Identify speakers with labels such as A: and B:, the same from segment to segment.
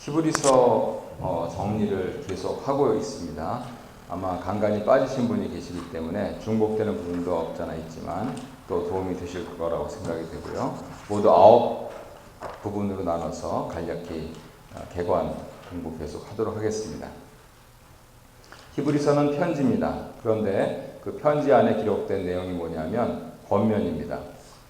A: 히브리서 정리를 계속 하고 있습니다. 아마 간간히 빠지신 분이 계시기 때문에 중복되는 부분도 없잖아 있지만 또 도움이 되실 거라고 생각이 되고요. 모두 9 부분으로 나눠서 간략히 개관 공부 계속 하도록 하겠습니다. 히브리서는 편지입니다. 그런데 그 편지 안에 기록된 내용이 뭐냐면 권면입니다.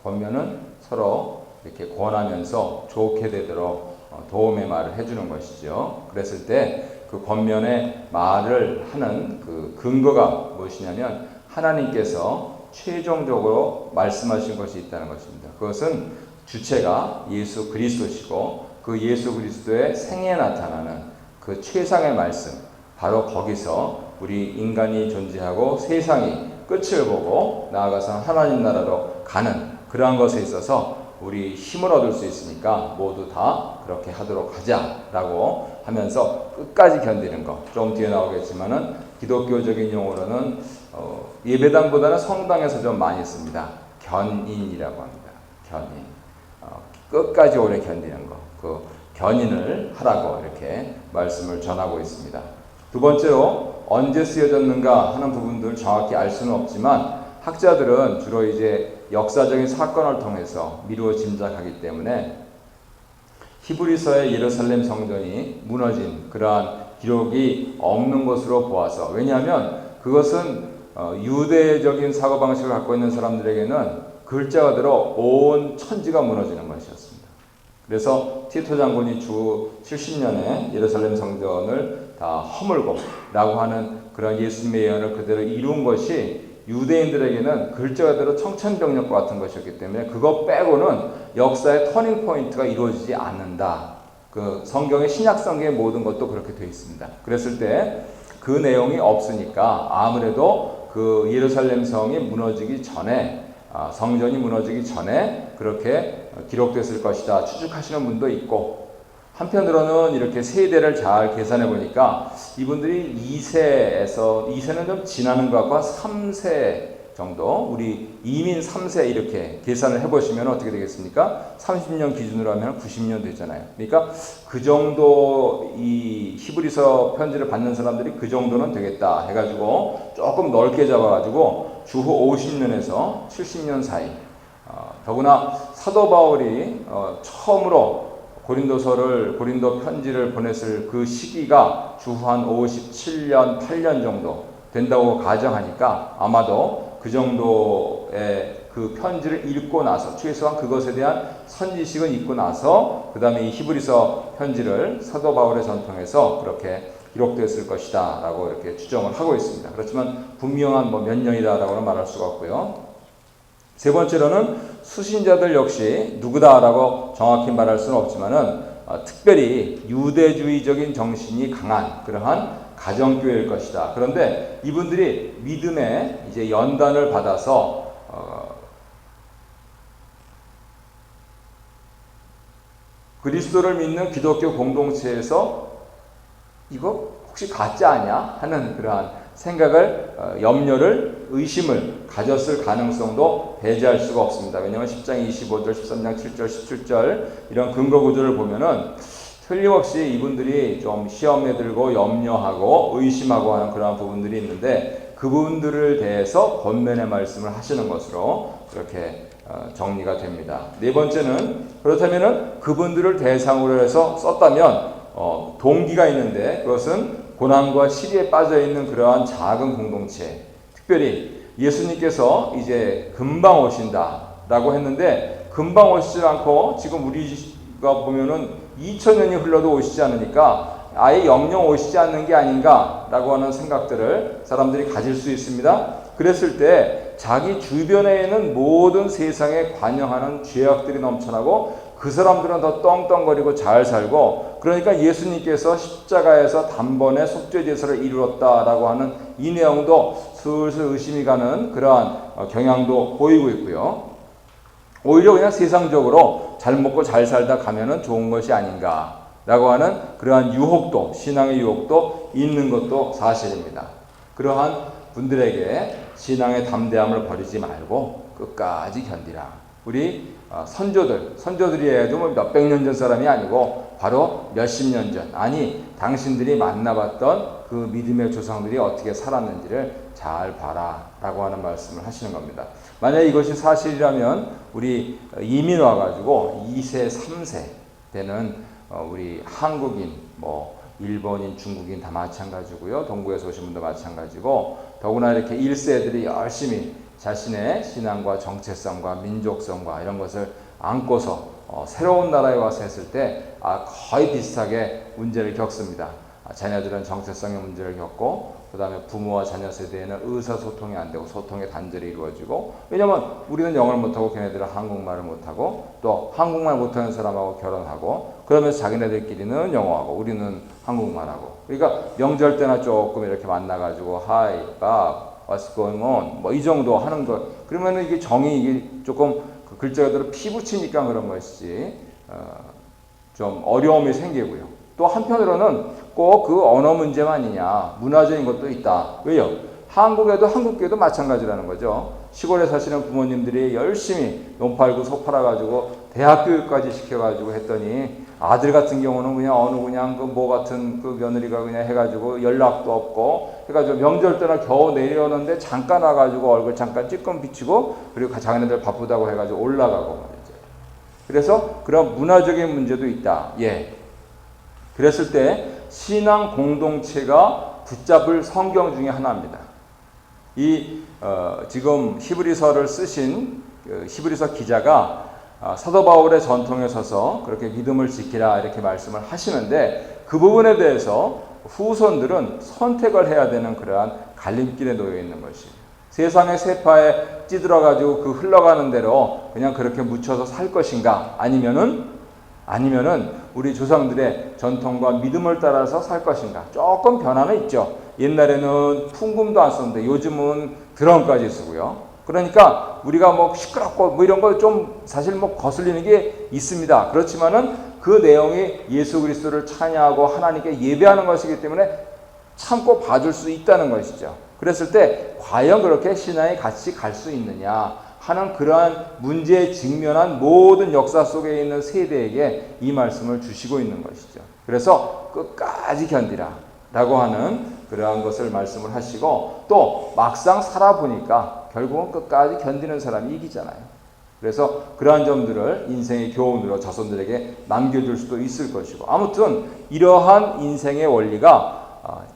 A: 권면은 서로 이렇게 권하면서 좋게 되도록 도움의 말을 해주는 것이죠. 그랬을 때 그 권면의 말을 하는 그 근거가 무엇이냐면 하나님께서 최종적으로 말씀하신 것이 있다는 것입니다. 그것은 주체가 예수 그리스도시고 그 예수 그리스도의 생애에 나타나는 그 최상의 말씀, 바로 거기서 우리 인간이 존재하고 세상이 끝을 보고 나아가서 하나님 나라로 가는 그러한 것에 있어서 우리 힘을 얻을 수 있으니까 모두 다 그렇게 하도록 하자라고 하면서 끝까지 견디는 것. 좀 뒤에 나오겠지만은 기독교적인 용어로는 예배당보다는 성당에서 좀 많이 씁니다. 견인이라고 합니다. 견인. 끝까지 오래 견디는 것. 그 견인을 하라고 이렇게 말씀을 전하고 있습니다. 두 번째로 언제 쓰여졌는가 하는 부분들을 정확히 알 수는 없지만 학자들은 주로 이제 역사적인 사건을 통해서 미루어 짐작하기 때문에 히브리서의 예루살렘 성전이 무너진 그러한 기록이 없는 것으로 보아서, 왜냐하면 그것은 유대적인 사고방식을 갖고 있는 사람들에게는 글자가 들어 온 천지가 무너지는 것이었습니다. 그래서 티토 장군이 주 70년에 예루살렘 성전을 다 허물고 라고 하는 그런 예수님의 예언을 그대로 이룬 것이 유대인들에게는 글자가 그대로 청천벽력과 같은 것이었기 때문에 그것 빼고는 역사의 터닝 포인트가 이루어지지 않는다. 그 성경의 신약성경의 모든 것도 그렇게 되어 있습니다. 그랬을 때 그 내용이 없으니까 아무래도 그 예루살렘 성이 무너지기 전에, 성전이 무너지기 전에 그렇게 기록됐을 것이다 추측하시는 분도 있고, 한편으로는 이렇게 세대를 잘 계산해 보니까 이분들이 2세는 좀 지나는 것 같고 한 3세 정도, 우리 이민 3세 이렇게 계산을 해보시면 어떻게 되겠습니까? 30년 기준으로 하면 90년 되잖아요. 그러니까 그 정도 이 히브리서 편지를 받는 사람들이 그 정도는 되겠다 해가지고 조금 넓게 잡아가지고 주후 50년에서 70년 사이, 더구나 사도 바울이 처음으로 고린도 편지를 보냈을 그 시기가 주후 한 57년, 8년 정도 된다고 가정하니까 아마도 그 정도의 그 편지를 읽고 나서, 최소한 그것에 대한 선지식은 읽고 나서 그 다음에 이 히브리서 편지를 사도 바울의 전통에서 그렇게 기록됐을 것이다 라고 이렇게 추정을 하고 있습니다. 그렇지만 분명한 몇 년이다 라고는 말할 수가 없고요. 세 번째로는 수신자들 역시 누구다라고 정확히 말할 수는 없지만은 특별히 유대주의적인 정신이 강한 그러한 가정교회일 것이다. 그런데 이분들이 믿음의 이제 연단을 받아서 그리스도를 믿는 기독교 공동체에서 이거 혹시 가짜 아니야? 하는 그러한 생각을, 염려를, 의심을 가졌을 가능성도 배제할 수가 없습니다. 왜냐하면 10장 25절, 13장 7절, 17절 이런 근거 구조를 보면은 틀림없이 이분들이 좀 시험에 들고 염려하고 의심하고 하는 그러한 부분들이 있는데 그 부분들을 대해서 권면의 말씀을 하시는 것으로 그렇게 정리가 됩니다. 네 번째는, 그렇다면은 그분들을 대상으로 해서 썼다면 동기가 있는데 그것은 고난과 시리에 빠져 있는 그러한 작은 공동체, 특별히 예수님께서 이제 금방 오신다라고 했는데 금방 오시지 않고 지금 우리가 보면은 2000년이 흘러도 오시지 않으니까 아예 영영 오시지 않는 게 아닌가라고 하는 생각들을 사람들이 가질 수 있습니다. 그랬을 때 자기 주변에 있는 모든 세상에 관여하는 죄악들이 넘쳐나고 그 사람들은 더 떵떵거리고 잘 살고, 그러니까 예수님께서 십자가에서 단번에 속죄제사를 이루었다라고 하는 이 내용도 슬슬 의심이 가는 그러한 경향도 보이고 있고요. 오히려 그냥 세상적으로 잘 먹고 잘 살다 가면은 좋은 것이 아닌가라고 하는 그러한 유혹도, 신앙의 유혹도 있는 것도 사실입니다. 그러한 분들에게 신앙의 담대함을 버리지 말고 끝까지 견디라. 우리 선조들이 해도 뭐 몇백 년 전 사람이 아니고 바로 몇십 년 전, 아니 당신들이 만나봤던 그 믿음의 조상들이 어떻게 살았는지를 잘 봐라 라고 하는 말씀을 하시는 겁니다. 만약 이것이 사실이라면 우리 이민 와가지고 2세 3세 되는 우리 한국인, 뭐 일본인, 중국인 다 마찬가지고요. 동구에서 오신 분도 마찬가지고, 더구나 이렇게 1세들이 열심히 자신의 신앙과 정체성과 민족성과 이런 것을 안고서 새로운 나라에 와서 했을 때 거의 비슷하게 문제를 겪습니다. 자녀들은 정체성의 문제를 겪고, 그 다음에 부모와 자녀 세대에는 의사소통이 안 되고 소통의 단절이 이루어지고, 왜냐면 우리는 영어를 못하고 걔네들은 한국말을 못하고, 또 한국말 못하는 사람하고 결혼하고, 그러면서 자기네들끼리는 영어하고 우리는 한국말하고, 그러니까 명절 때나 조금 이렇게 만나가지고 Hi, Bob, What's going on? 뭐 이 정도 하는 거. 그러면은 이게 정이 이게 조금 그 글자 그대로 피 붙이니까 그런 것이지, 좀 어려움이 생기고요. 또 한편으로는 꼭 그 언어 문제만이냐, 문화적인 것도 있다. 왜요? 한국에도 한국교회도 마찬가지라는 거죠. 시골에 사시는 부모님들이 열심히 논 팔고 소 팔아가지고 대학 교육까지 시켜가지고 했더니, 아들 같은 경우는 그냥 그 뭐 같은 그 며느리가 그냥 해가지고 연락도 없고 해가지고 명절 때나 겨우 내려오는데 잠깐 와가지고 얼굴 잠깐 찔끔 비치고, 그리고 자기네들 바쁘다고 해가지고 올라가고 말이죠. 그래서 그런 문화적인 문제도 있다. 예. 그랬을 때 신앙 공동체가 붙잡을 성경 중에 하나입니다. 지금 히브리서를 쓰신 히브리서 기자가 사도 바울의 전통에 서서 그렇게 믿음을 지키라 이렇게 말씀을 하시는데, 그 부분에 대해서 후손들은 선택을 해야 되는 그러한 갈림길에 놓여 있는 것이에요. 세상의 세파에 찌들어가지고 그 흘러가는 대로 그냥 그렇게 묻혀서 살 것인가, 아니면은 우리 조상들의 전통과 믿음을 따라서 살 것인가. 조금 변화는 있죠. 옛날에는 풍금도 안 썼는데 요즘은 드럼까지 쓰고요. 그러니까 우리가 뭐 시끄럽고 뭐 이런 거 좀 사실 뭐 거슬리는 게 있습니다. 그렇지만은 그 내용이 예수 그리스도를 찬양하고 하나님께 예배하는 것이기 때문에 참고 봐줄 수 있다는 것이죠. 그랬을 때 과연 그렇게 신앙이 같이 갈 수 있느냐 하는 그러한 문제에 직면한 모든 역사 속에 있는 세대에게 이 말씀을 주시고 있는 것이죠. 그래서 끝까지 견디라 라고 하는 그러한 것을 말씀을 하시고, 또 막상 살아보니까 결국은 끝까지 견디는 사람이 이기잖아요. 그래서 그러한 점들을 인생의 교훈으로 자손들에게 남겨줄 수도 있을 것이고, 아무튼 이러한 인생의 원리가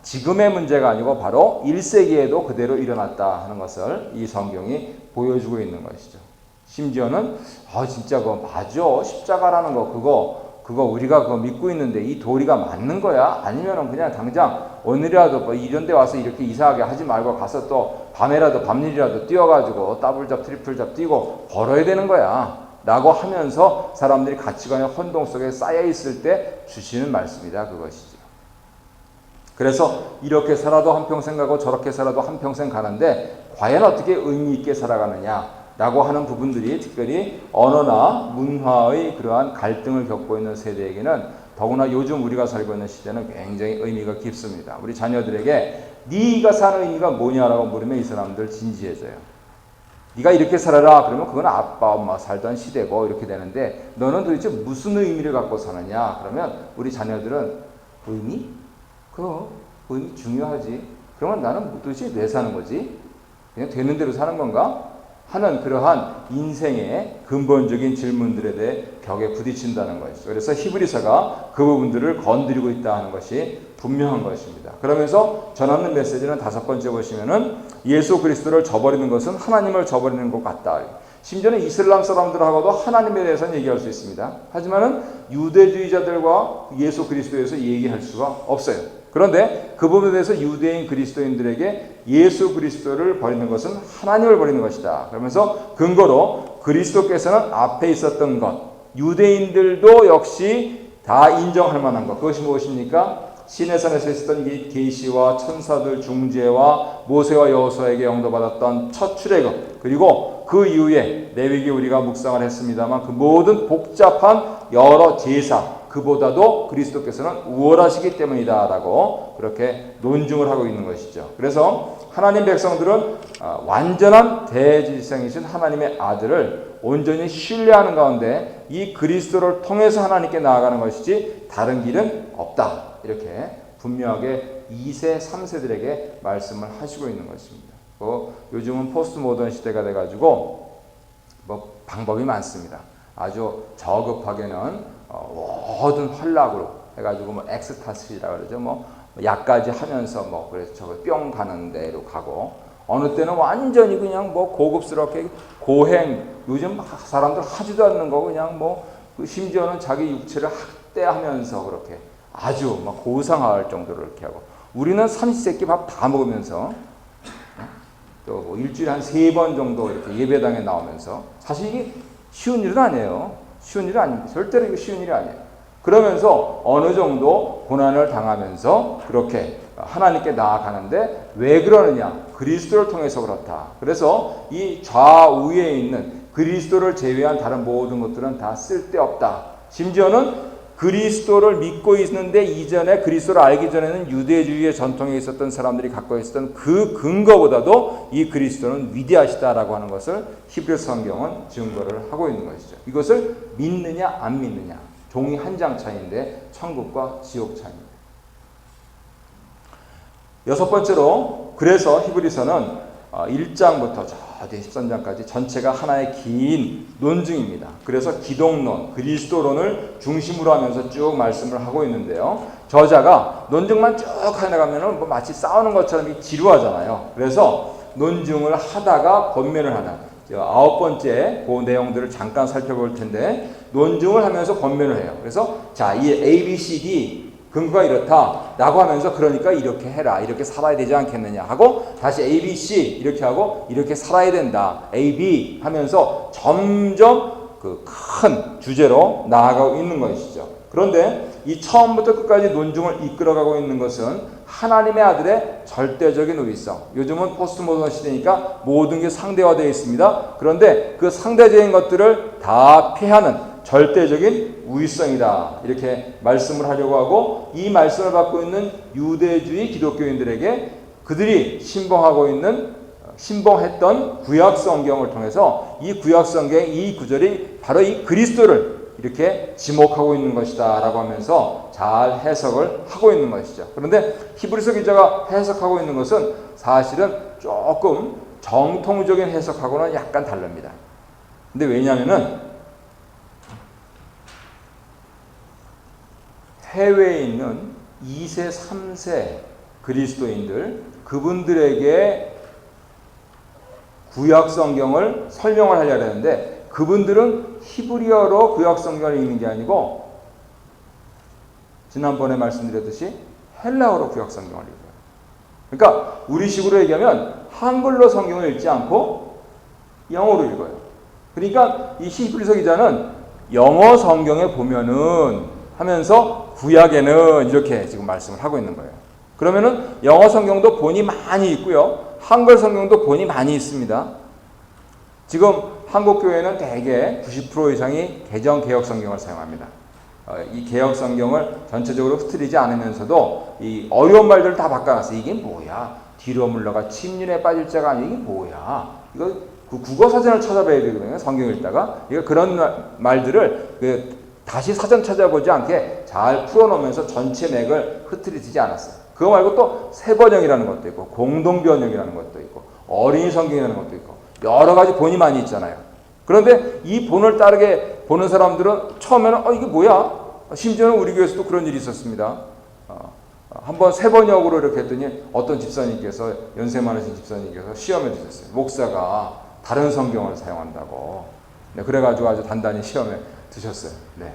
A: 지금의 문제가 아니고 바로 1세기에도 그대로 일어났다 하는 것을 이 성경이 보여주고 있는 것이죠. 심지어는 진짜 그거 맞아, 십자가라는 거 그거 우리가 그거 믿고 있는데 이 도리가 맞는 거야? 아니면은 그냥 당장 오늘이라도 뭐 이런 데 와서 이렇게 이상하게 하지 말고 가서 또 밤일이라도 뛰어가지고 더블잡 트리플잡 뛰고 벌어야 되는 거야 라고 하면서 사람들이 가치관의 혼동 속에 쌓여 있을 때 주시는 말씀이다, 그것이죠. 그래서 이렇게 살아도 한평생 가고 저렇게 살아도 한평생 가는데 과연 어떻게 의미 있게 살아가느냐 라고 하는 부분들이 특별히 언어나 문화의 그러한 갈등을 겪고 있는 세대에게는, 더구나 요즘 우리가 살고 있는 시대는 굉장히 의미가 깊습니다. 우리 자녀들에게 네가 사는 의미가 뭐냐라고 물으면 이 사람들 진지해져요. 네가 이렇게 살아라 그러면 그건 아빠 엄마 살던 시대고 이렇게 되는데, 너는 도대체 무슨 의미를 갖고 사느냐 그러면 우리 자녀들은 의미? 그 의미 중요하지. 그러면 나는 도대체 왜 사는 거지? 그냥 되는 대로 사는 건가? 하는 그러한 인생의 근본적인 질문들에 대해 벽에 부딪힌다는 것이죠. 그래서 히브리서가 그 부분들을 건드리고 있다 하는 것이 분명한 것입니다. 그러면서 전하는 메시지는 5번째 보시면은 예수 그리스도를 저버리는 것은 하나님을 저버리는 것 같다. 심지어는 이슬람 사람들하고도 하나님에 대해서는 얘기할 수 있습니다. 하지만은 유대주의자들과 예수 그리스도에서 얘기할 수가 없어요. 그런데 그 부분에 대해서 유대인 그리스도인들에게 예수 그리스도를 버리는 것은 하나님을 버리는 것이다. 그러면서 근거로 그리스도께서는 앞에 있었던 것, 유대인들도 역시 다 인정할 만한 것, 그것이 무엇입니까? 시내산에서 있었던 이 계시와 천사들 중재와 모세와 여호수아에게 영도받았던 첫 출애굽, 그리고 그 이후에 레위기 우리가 묵상을 했습니다만 그 모든 복잡한 여러 제사, 그보다도 그리스도께서는 우월하시기 때문이다 라고 그렇게 논증을 하고 있는 것이죠. 그래서 하나님 백성들은 완전한 대지성이신 하나님의 아들을 온전히 신뢰하는 가운데 이 그리스도를 통해서 하나님께 나아가는 것이지 다른 길은 없다. 이렇게 분명하게 2세, 3세들에게 말씀을 하시고 있는 것입니다. 요즘은 포스트 모던 시대가 돼가지고 방법이 많습니다. 아주 저급하게는 모든 활락으로 해가지고 엑스타시라고 그러죠. 약까지 하면서 그래서 저거 뿅 가는 데로 가고, 어느 때는 완전히 그냥 고급스럽게 고행, 요즘 사람들 하지도 않는 거 그냥 심지어는 자기 육체를 학대하면서 그렇게 아주 고상할 정도로 이렇게 하고, 우리는 삼시세끼 밥 다 먹으면서 또 일주일에 한 3번 정도 이렇게 예배당에 나오면서, 사실 이게 쉬운 일은 아니에요. 쉬운 일은 아닙니다. 절대로 이거 쉬운 일이 아니에요. 그러면서 어느 정도 고난을 당하면서 그렇게 하나님께 나아가는데, 왜 그러느냐? 그리스도를 통해서 그렇다. 그래서 이 좌우에 있는 그리스도를 제외한 다른 모든 것들은 다 쓸데없다. 심지어는 그리스도를 믿고 있는데, 이전에 그리스도를 알기 전에는 유대주의의 전통에 있었던 사람들이 갖고 있었던 그 근거보다도 이 그리스도는 위대하시다라고 하는 것을 히브리 성경은 증거를 하고 있는 것이죠. 이것을 믿느냐 안 믿느냐, 종이 한 장 차이인데 천국과 지옥 차이입니다. 여섯 번째로, 그래서 히브리서는 1장부터 저 뒤에 13장까지 전체가 하나의 긴 논증입니다. 그래서 기독론, 그리스도론을 중심으로 하면서 쭉 말씀을 하고 있는데요. 저자가 논증만 쭉 해나가면 마치 싸우는 것처럼 지루하잖아요. 그래서 논증을 하다가 권면을 하는 9번째 그 내용들을 잠깐 살펴볼 텐데, 논증을 하면서 권면을 해요. 그래서 자, 이 A, B, C, D 근거가 이렇다라고 하면서, 그러니까 이렇게 해라, 이렇게 살아야 되지 않겠느냐 하고, 다시 A, B, C 이렇게 하고 이렇게 살아야 된다, A, B 하면서 점점 그 큰 주제로 나아가고 있는 것이죠. 그런데 이 처음부터 끝까지 논증을 이끌어가고 있는 것은 하나님의 아들의 절대적인 우위성. 요즘은 포스트 모던 시대니까 모든 게 상대화되어 있습니다. 그런데 그 상대적인 것들을 다 피하는 절대적인 우위성이다, 이렇게 말씀을 하려고 하고, 이 말씀을 받고 있는 유대주의 기독교인들에게 그들이 신봉했던 구약 성경을 통해서 이 구약 성경의 이 구절이 바로 이 그리스도를 이렇게 지목하고 있는 것이다 라고 하면서 잘 해석을 하고 있는 것이죠. 그런데 히브리서 기자가 해석하고 있는 것은 사실은 조금 정통적인 해석하고는 약간 다릅니다. 근데 왜냐하면은 해외에 있는 2세, 3세 그리스도인들, 그분들에게 구약 성경을 설명을 하려고 하는데, 그분들은 히브리어로 구약 성경을 읽는 게 아니고, 지난번에 말씀드렸듯이 헬라어로 구약 성경을 읽어요. 그러니까 우리식으로 얘기하면 한글로 성경을 읽지 않고 영어로 읽어요. 그러니까 이 히브리서 기자는 영어 성경에 보면은 하면서 구약에는 이렇게 지금 말씀을 하고 있는 거예요. 그러면은 영어 성경도 본이 많이 있고요, 한글 성경도 본이 많이 있습니다. 지금 한국 교회는 대개 90% 이상이 개정 개혁 성경을 사용합니다. 이 개혁 성경을 전체적으로 흐트리지 않으면서도 이 어려운 말들을 다 바꿔놨어요. 이게 뭐야? 뒤로 물러가 침륜에 빠질 자가 아니, 이게 뭐야? 이거 그 국어 사전을 찾아봐야 되거든요. 성경 읽다가 이거 그런 말들을 다시 사전 찾아보지 않게 잘 풀어놓으면서 전체 맥을 흐트리지 않았어요. 그거 말고 또 새 번역이라는 것도 있고, 공동 번역이라는 것도 있고, 어린이 성경이라는 것도 있고, 여러 가지 본이 많이 있잖아요. 그런데 이 본을 따르게 보는 사람들은 처음에는 이게 뭐야? 심지어는 우리 교회에서도 그런 일이 있었습니다. 한번 새 번역으로 이렇게 했더니 어떤 집사님께서, 연세 많으신 집사님께서 시험에 드셨어요. 목사가 다른 성경을 사용한다고. 네, 그래가지고 아주 단단히 시험에 드셨어요. 네.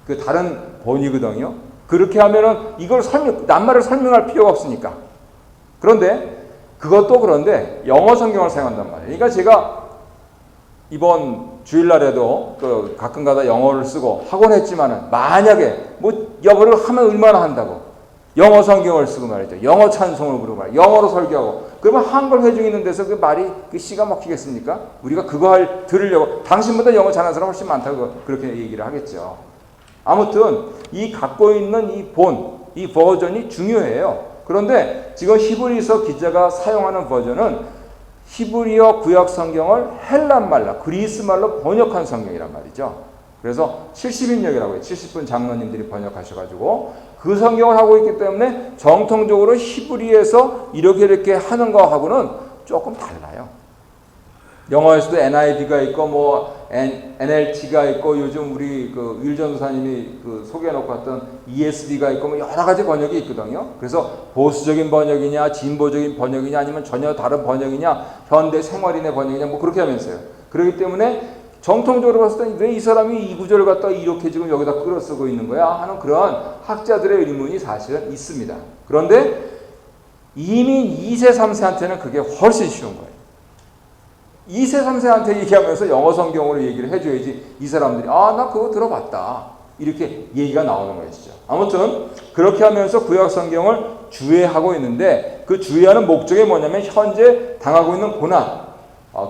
A: 그 다른 본이거든요. 그렇게 하면은 이걸 낱말을 설명할 필요가 없으니까. 그런데 그런데 영어 성경을 사용한단 말이에요. 그러니까 제가 이번 주일날에도 가끔가다 영어를 쓰고 하곤 했지만은, 만약에 영어를 하면 얼마나 한다고 영어 성경을 쓰고 말이죠, 영어 찬송을 부르고 말이죠, 영어로 설교하고, 그러면 한글 회중 있는 데서 그 말이 씨가 먹히겠습니까? 우리가 그거 들으려고, 당신보다 영어 잘하는 사람 훨씬 많다고 그렇게 얘기를 하겠죠. 아무튼 이 갖고 있는 이 버전이 중요해요. 그런데 지금 히브리서 기자가 사용하는 버전은 히브리어 구약 성경을 헬란 말로, 그리스 말로 번역한 성경이란 말이죠. 그래서 70인역이라고 해요. 70분 장로님들이 번역하셔가지고 그 성경을 하고 있기 때문에 정통적으로 히브리에서 이렇게 하는 거하고는 조금 달라요. 영어에서도 NIV가 있고 뭐 NLT가 있고 요즘 우리 그 윌전도사님이 그 소개해놓고 왔던 ESV가 있고 뭐 여러 가지 번역이 있거든요. 그래서 보수적인 번역이냐, 진보적인 번역이냐, 아니면 전혀 다른 번역이냐, 현대 생활인의 번역이냐, 뭐 그렇게 하면서요. 그렇기 때문에 정통적으로 봤을 때 왜 이 사람이 이 구절을 갖다 이렇게 지금 여기다 끌어 쓰고 있는 거야 하는 그런 학자들의 의문이 사실은 있습니다. 그런데 이미 2세, 3세한테는 그게 훨씬 쉬운 거예요. 2세, 3세한테 얘기하면서 영어 성경으로 얘기를 해줘야지 이 사람들이 나 그거 들어봤다 이렇게 얘기가 나오는 것이죠. 아무튼 그렇게 하면서 구약 성경을 주의하고 있는데 그 주의하는 목적이 뭐냐면 현재 당하고 있는 고난,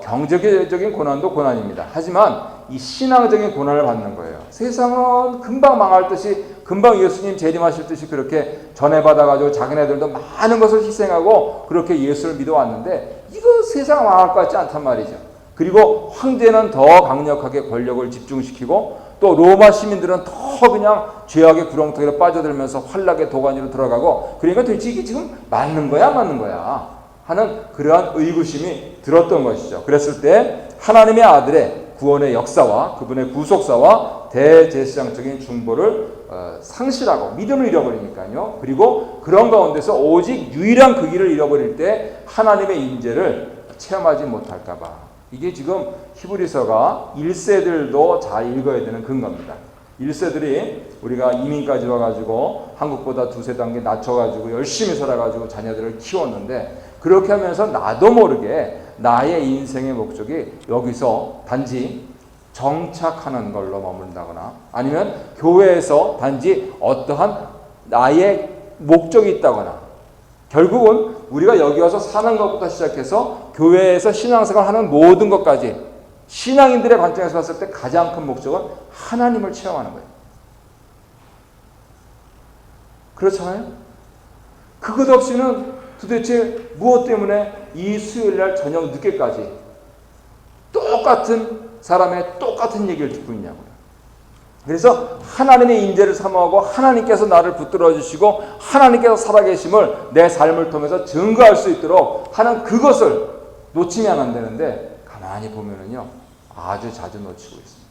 A: 경제적인 고난도 고난입니다. 하지만 이 신앙적인 고난을 받는 거예요. 세상은 금방 망할 듯이, 금방 예수님 재림하실 듯이 그렇게 전해받아가지고 자기네들도 많은 것을 희생하고 그렇게 예수를 믿어왔는데 이거 세상 망할 것 같지 않단 말이죠. 그리고 황제는 더 강력하게 권력을 집중시키고 또 로마 시민들은 더 그냥 죄악의 구렁텅이로 빠져들면서 환락의 도가니로 들어가고, 그러니까 도대체 이게 지금 맞는 거야 맞는 거야 하는 그러한 의구심이 들었던 것이죠. 그랬을 때 하나님의 아들의 구원의 역사와 그분의 구속사와 대제사장적인 중보를 상실하고 믿음을 잃어버리니까요. 그리고 그런 가운데서 오직 유일한 그 길을 잃어버릴 때 하나님의 인재를 체험하지 못할까 봐. 이게 지금 히브리서가 1세들도 잘 읽어야 되는 근거입니다. 1세들이 우리가 이민까지 와가지고 한국보다 두세 단계 낮춰가지고 열심히 살아가지고 자녀들을 키웠는데, 그렇게 하면서 나도 모르게 나의 인생의 목적이 여기서 단지 정착하는 걸로 머문다거나 아니면 교회에서 단지 어떠한 나의 목적이 있다거나, 결국은 우리가 여기 와서 사는 것부터 시작해서 교회에서 신앙생활 하는 모든 것까지 신앙인들의 관점에서 봤을 때 가장 큰 목적은 하나님을 체험하는 거예요. 그렇잖아요? 그것 없이는 도대체 무엇 때문에 이 수요일날 저녁 늦게까지 똑같은 사람의 똑같은 얘기를 듣고 있냐고요. 그래서 하나님의 인재를 사모하고 하나님께서 나를 붙들어 주시고 하나님께서 살아계심을 내 삶을 통해서 증거할 수 있도록 하는 그것을 놓치면 안 되는데, 가만히 보면은요 아주 자주 놓치고 있습니다.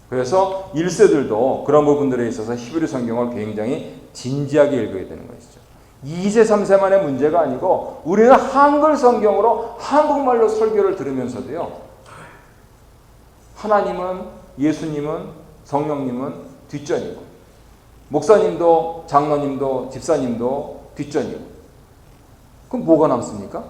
A: 그래서 1세들도 그런 부분들에 있어서 히브리 성경을 굉장히 진지하게 읽어야 되는 것이죠. 2세, 3세만의 문제가 아니고 우리는 한글 성경으로 한국말로 설교를 들으면서도요, 하나님은, 예수님은, 성령님은 뒷전이고 목사님도 장로님도 집사님도 뒷전이고, 그럼 뭐가 남습니까?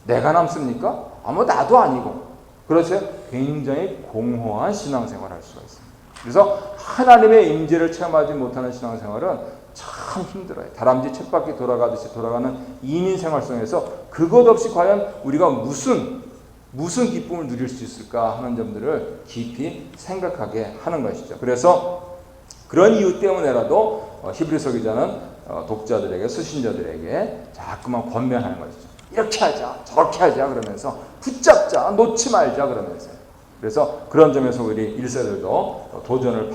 A: 내가 남습니까? 아무 나도 아니고. 그래서 굉장히 공허한 신앙생활을 할 수가 있습니다. 그래서 하나님의 임재를 체험하지 못하는 신앙생활은 참 힘들어요. 다람쥐 쳇바퀴 돌아가듯이 돌아가는 이민생활 속에서 그것 없이 과연 우리가 무슨 기쁨을 누릴 수 있을까 하는 점들을 깊이 생각하게 하는 것이죠. 그래서 그런 이유 때문에라도 히브리서 기자는 독자들에게, 수신자들에게 자꾸만 권면하는 것이죠. 이렇게 하자, 저렇게 하자 그러면서 붙잡자, 놓지 말자 그러면서. 그래서 그런 점에서 우리 1세들도 도전을